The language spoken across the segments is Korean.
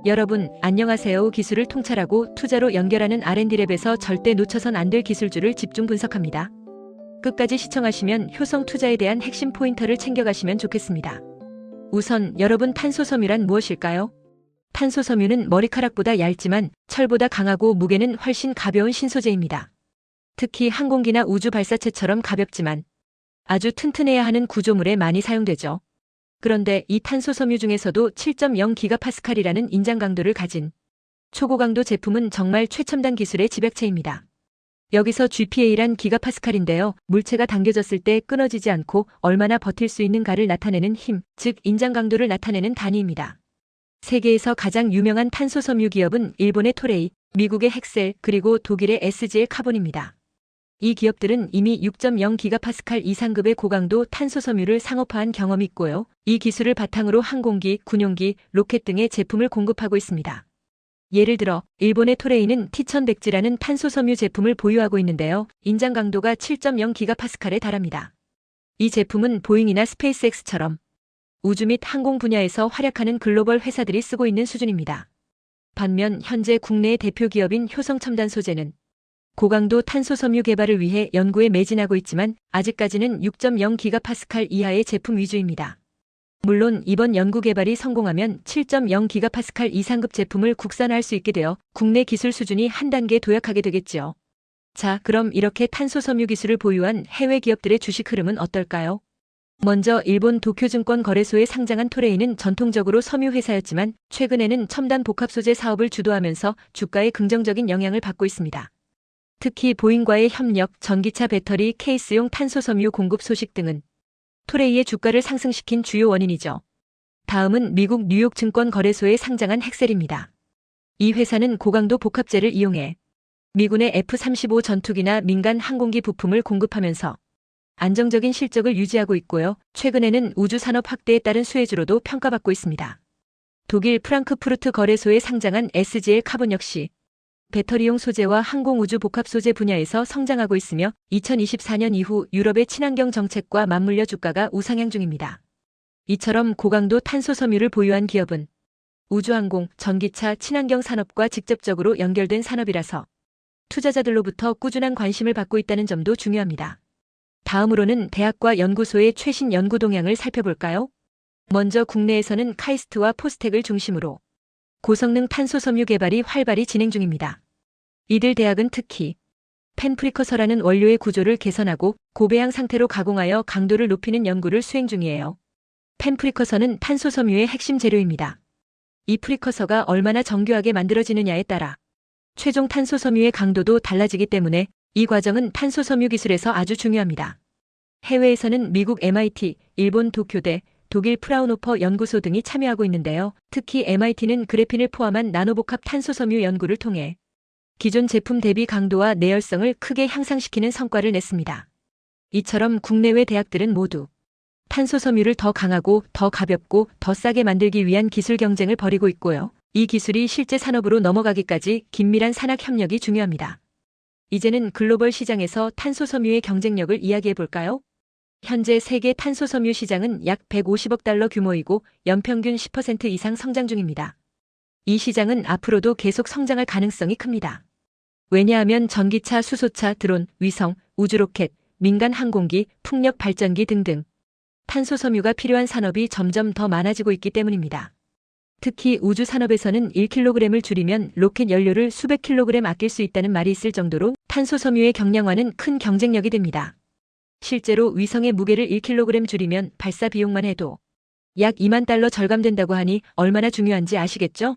여러분, 안녕하세요. 기술을 통찰하고 투자로 연결하는 R&D랩에서 절대 놓쳐선 안 될 기술주를 집중 분석합니다. 끝까지 시청하시면 효성 투자에 대한 핵심 포인터를 챙겨가시면 좋겠습니다. 우선 여러분, 탄소섬유란 무엇일까요? 탄소섬유는 머리카락보다 얇지만 철보다 강하고 무게는 훨씬 가벼운 신소재입니다. 특히 항공기나 우주 발사체처럼 가볍지만 아주 튼튼해야 하는 구조물에 많이 사용되죠. 그런데 이 탄소섬유 중에서도 7.0GPa이라는 인장 강도를 가진 초고강도 제품은 정말 최첨단 기술의 집약체입니다. 여기서 GPa란 기가파스칼인데요. 물체가 당겨졌을 때 끊어지지 않고 얼마나 버틸 수 있는가를 나타내는 힘, 즉 인장 강도를 나타내는 단위입니다. 세계에서 가장 유명한 탄소섬유 기업은 일본의 토레이, 미국의 헥셀, 그리고 독일의 SGL 카본입니다. 이 기업들은 이미 6.0GPa 이상급의 고강도 탄소섬유를 상업화한 경험이 있고요. 이 기술을 바탕으로 항공기, 군용기, 로켓 등의 제품을 공급하고 있습니다. 예를 들어 일본의 토레이는 T1100G라는 탄소섬유 제품을 보유하고 있는데요. 인장 강도가 7.0GPa에 달합니다. 이 제품은 보잉이나 스페이스X처럼 우주 및 항공 분야에서 활약하는 글로벌 회사들이 쓰고 있는 수준입니다. 반면 현재 국내의 대표 기업인 효성첨단소재는 고강도 탄소섬유 개발을 위해 연구에 매진하고 있지만 아직까지는 6.0GPa 이하의 제품 위주입니다. 물론 이번 연구 개발이 성공하면 7.0GPa 이상급 제품을 국산화할 수 있게 되어 국내 기술 수준이 한 단계 도약하게 되겠죠. 자, 그럼 이렇게 탄소섬유 기술을 보유한 해외 기업들의 주식 흐름은 어떨까요? 먼저 일본 도쿄증권 거래소에 상장한 토레이는 전통적으로 섬유 회사였지만 최근에는 첨단 복합소재 사업을 주도하면서 주가에 긍정적인 영향을 받고 있습니다. 특히 보잉과의 협력, 전기차 배터리, 케이스용 탄소섬유 공급 소식 등은 토레이의 주가를 상승시킨 주요 원인이죠. 다음은 미국 뉴욕 증권 거래소에 상장한 헥셀입니다. 이 회사는 고강도 복합재를 이용해 미군의 F-35 전투기나 민간 항공기 부품을 공급하면서 안정적인 실적을 유지하고 있고요. 최근에는 우주 산업 확대에 따른 수혜주로도 평가받고 있습니다. 독일 프랑크푸르트 거래소에 상장한 SGL 카본 역시 배터리용 소재와 항공우주 복합 소재 분야에서 성장하고 있으며 2024년 이후 유럽의 친환경 정책과 맞물려 주가가 우상향 중입니다. 이처럼 고강도 탄소섬유를 보유한 기업은 우주항공, 전기차, 친환경 산업과 직접적으로 연결된 산업이라서 투자자들로부터 꾸준한 관심을 받고 있다는 점도 중요합니다. 다음으로는 대학과 연구소의 최신 연구 동향을 살펴볼까요? 먼저 국내에서는 카이스트와 포스텍을 중심으로 고성능 탄소섬유 개발이 활발히 진행 중입니다. 이들 대학은 특히 펜프리커서라는 원료의 구조를 개선하고 고배양 상태로 가공하여 강도를 높이는 연구를 수행 중이에요. 펜프리커서는 탄소섬유의 핵심 재료입니다. 이 프리커서가 얼마나 정교하게 만들어지느냐에 따라 최종 탄소섬유의 강도도 달라지기 때문에 이 과정은 탄소섬유 기술에서 아주 중요합니다. 해외에서는 미국 MIT, 일본 도쿄대, 독일 프라운호퍼 연구소 등이 참여하고 있는데요. 특히 MIT는 그래핀을 포함한 나노복합 탄소섬유 연구를 통해 기존 제품 대비 강도와 내열성을 크게 향상시키는 성과를 냈습니다. 이처럼 국내외 대학들은 모두 탄소섬유를 더 강하고 더 가볍고 더 싸게 만들기 위한 기술 경쟁을 벌이고 있고요. 이 기술이 실제 산업으로 넘어가기까지 긴밀한 산학 협력이 중요합니다. 이제는 글로벌 시장에서 탄소섬유의 경쟁력을 이야기해 볼까요? 현재 세계 탄소섬유 시장은 약 150억 달러 규모이고 연평균 10% 이상 성장 중입니다. 이 시장은 앞으로도 계속 성장할 가능성이 큽니다. 왜냐하면 전기차, 수소차, 드론, 위성, 우주로켓, 민간 항공기, 풍력 발전기 등등 탄소섬유가 필요한 산업이 점점 더 많아지고 있기 때문입니다. 특히 우주 산업에서는 1kg을 줄이면 로켓 연료를 수백 kg 아낄 수 있다는 말이 있을 정도로 탄소섬유의 경량화는 큰 경쟁력이 됩니다. 실제로 위성의 무게를 1kg 줄이면 발사 비용만 해도 약 2만 달러 절감된다고 하니 얼마나 중요한지 아시겠죠?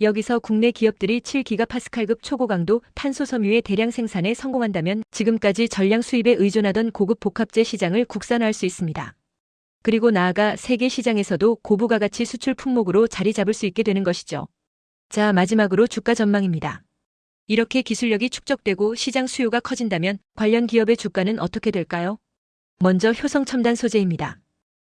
여기서 국내 기업들이 7GPa급 초고강도 탄소섬유의 대량 생산에 성공한다면 지금까지 전량 수입에 의존하던 고급 복합재 시장을 국산화할 수 있습니다. 그리고 나아가 세계 시장에서도 고부가 가치 수출 품목으로 자리 잡을 수 있게 되는 것이죠. 자, 마지막으로 주가 전망입니다. 이렇게 기술력이 축적되고 시장 수요가 커진다면 관련 기업의 주가는 어떻게 될까요? 먼저 효성첨단 소재입니다.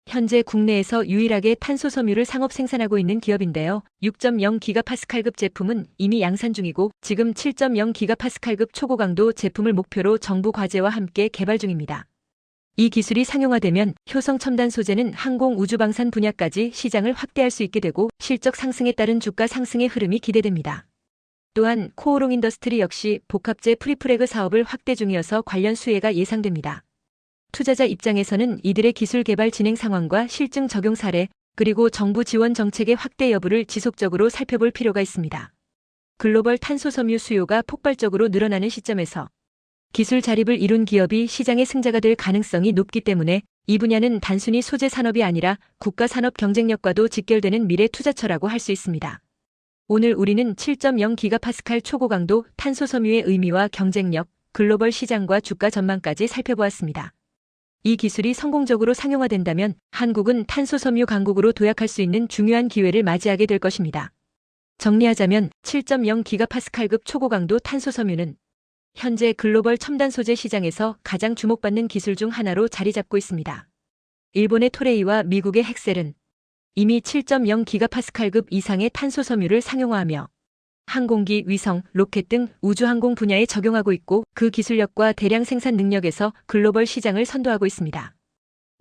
현재 국내에서 유일하게 탄소섬유를 상업 생산하고 있는 기업인데요. 6.0GPa급 제품은 이미 양산 중이고 지금 7.0GPa급 초고강도 제품을 목표로 정부 과제와 함께 개발 중입니다. 이 기술이 상용화되면 효성 첨단 소재는 항공 우주방산 분야까지 시장을 확대할 수 있게 되고 실적 상승에 따른 주가 상승의 흐름이 기대됩니다. 또한 코오롱 인더스트리 역시 복합재 프리프레그 사업을 확대 중이어서 관련 수혜가 예상됩니다. 투자자 입장에서는 이들의 기술 개발 진행 상황과 실증 적용 사례, 그리고 정부 지원 정책의 확대 여부를 지속적으로 살펴볼 필요가 있습니다. 글로벌 탄소 섬유 수요가 폭발적으로 늘어나는 시점에서 기술 자립을 이룬 기업이 시장의 승자가 될 가능성이 높기 때문에 이 분야는 단순히 소재 산업이 아니라 국가 산업 경쟁력과도 직결되는 미래 투자처라고 할 수 있습니다. 오늘 우리는 7.0기가파스칼 초고강도 탄소 섬유의 의미와 경쟁력, 글로벌 시장과 주가 전망까지 살펴보았습니다. 이 기술이 성공적으로 상용화된다면 한국은 탄소 섬유 강국으로 도약할 수 있는 중요한 기회를 맞이하게 될 것입니다. 정리하자면 7.0기가파스칼급 초고강도 탄소 섬유는 현재 글로벌 첨단 소재 시장에서 가장 주목받는 기술 중 하나로 자리 잡고 있습니다. 일본의 토레이와 미국의 헥셀은 이미 7.0기가파스칼급 이상의 탄소 섬유를 상용화하며 항공기, 위성, 로켓 등 우주항공 분야에 적용하고 있고 그 기술력과 대량 생산 능력에서 글로벌 시장을 선도하고 있습니다.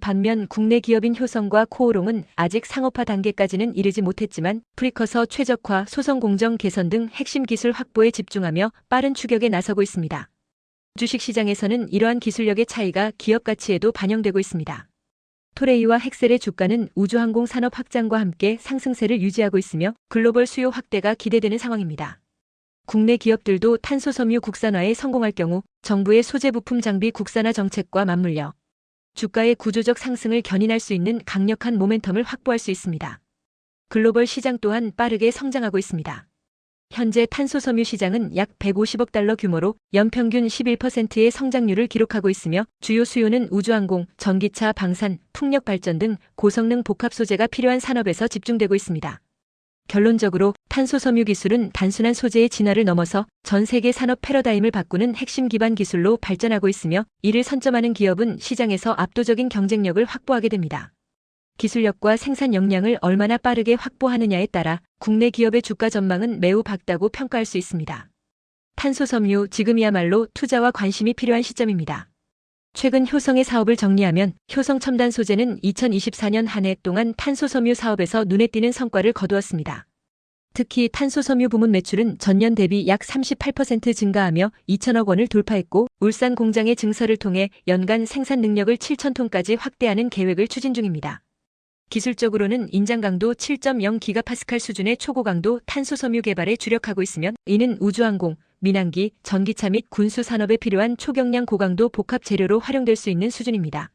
반면 국내 기업인 효성과 코오롱은 아직 상업화 단계까지는 이르지 못했지만 프리커서 최적화, 소성 공정 개선 등 핵심 기술 확보에 집중하며 빠른 추격에 나서고 있습니다. 주식시장에서는 이러한 기술력의 차이가 기업 가치에도 반영되고 있습니다. 토레이와 헥셀의 주가는 우주항공 산업 확장과 함께 상승세를 유지하고 있으며 글로벌 수요 확대가 기대되는 상황입니다. 국내 기업들도 탄소 섬유 국산화에 성공할 경우 정부의 소재 부품 장비 국산화 정책과 맞물려 주가의 구조적 상승을 견인할 수 있는 강력한 모멘텀을 확보할 수 있습니다. 글로벌 시장 또한 빠르게 성장하고 있습니다. 현재 탄소 섬유 시장은 약 150억 달러 규모로 연평균 11%의 성장률을 기록하고 있으며 주요 수요는 우주항공, 전기차, 방산, 풍력 발전 등 고성능 복합 소재가 필요한 산업에서 집중되고 있습니다. 결론적으로 탄소 섬유 기술은 단순한 소재의 진화를 넘어서 전 세계 산업 패러다임을 바꾸는 핵심 기반 기술로 발전하고 있으며 이를 선점하는 기업은 시장에서 압도적인 경쟁력을 확보하게 됩니다. 기술력과 생산 역량을 얼마나 빠르게 확보하느냐에 따라 국내 기업의 주가 전망은 매우 밝다고 평가할 수 있습니다. 탄소 섬유, 지금이야말로 투자와 관심이 필요한 시점입니다. 최근 효성의 사업을 정리하면 효성 첨단 소재는 2024년 한 해 동안 탄소 섬유 사업에서 눈에 띄는 성과를 거두었습니다. 특히 탄소 섬유 부문 매출은 전년 대비 약 38% 증가하며 2천억 원을 돌파했고 울산 공장의 증설을 통해 연간 생산 능력을 7,000톤까지 확대하는 계획을 추진 중입니다. 기술적으로는 인장 강도 7.0기가파스칼 수준의 초고강도 탄소 섬유 개발에 주력하고 있으며 이는 우주항공, 민항기, 전기차 및 군수 산업에 필요한 초경량 고강도 복합 재료로 활용될 수 있는 수준입니다.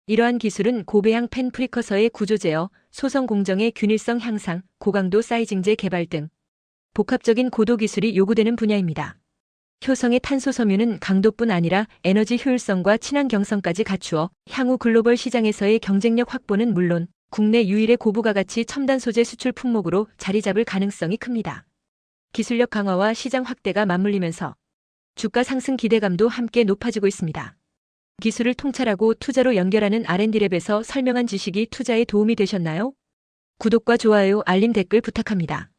이러한 기술은 고배양 팬 프리커서의 구조 제어, 소성 공정의 균일성 향상, 고강도 사이징제 개발 등 복합적인 고도 기술이 요구되는 분야입니다. 효성의 탄소 섬유는 강도뿐 아니라 에너지 효율성과 친환경성까지 갖추어 향후 글로벌 시장에서의 경쟁력 확보는 물론 국내 유일의 고부가 가치 첨단 소재 수출 품목으로 자리 잡을 가능성이 큽니다. 기술력 강화와 시장 확대가 맞물리면서 주가 상승 기대감도 함께 높아지고 있습니다. 기술을 통찰하고 투자로 연결하는 R&D랩에서 설명한 지식이 투자에 도움이 되셨나요? 구독과 좋아요, 알림 댓글 부탁합니다.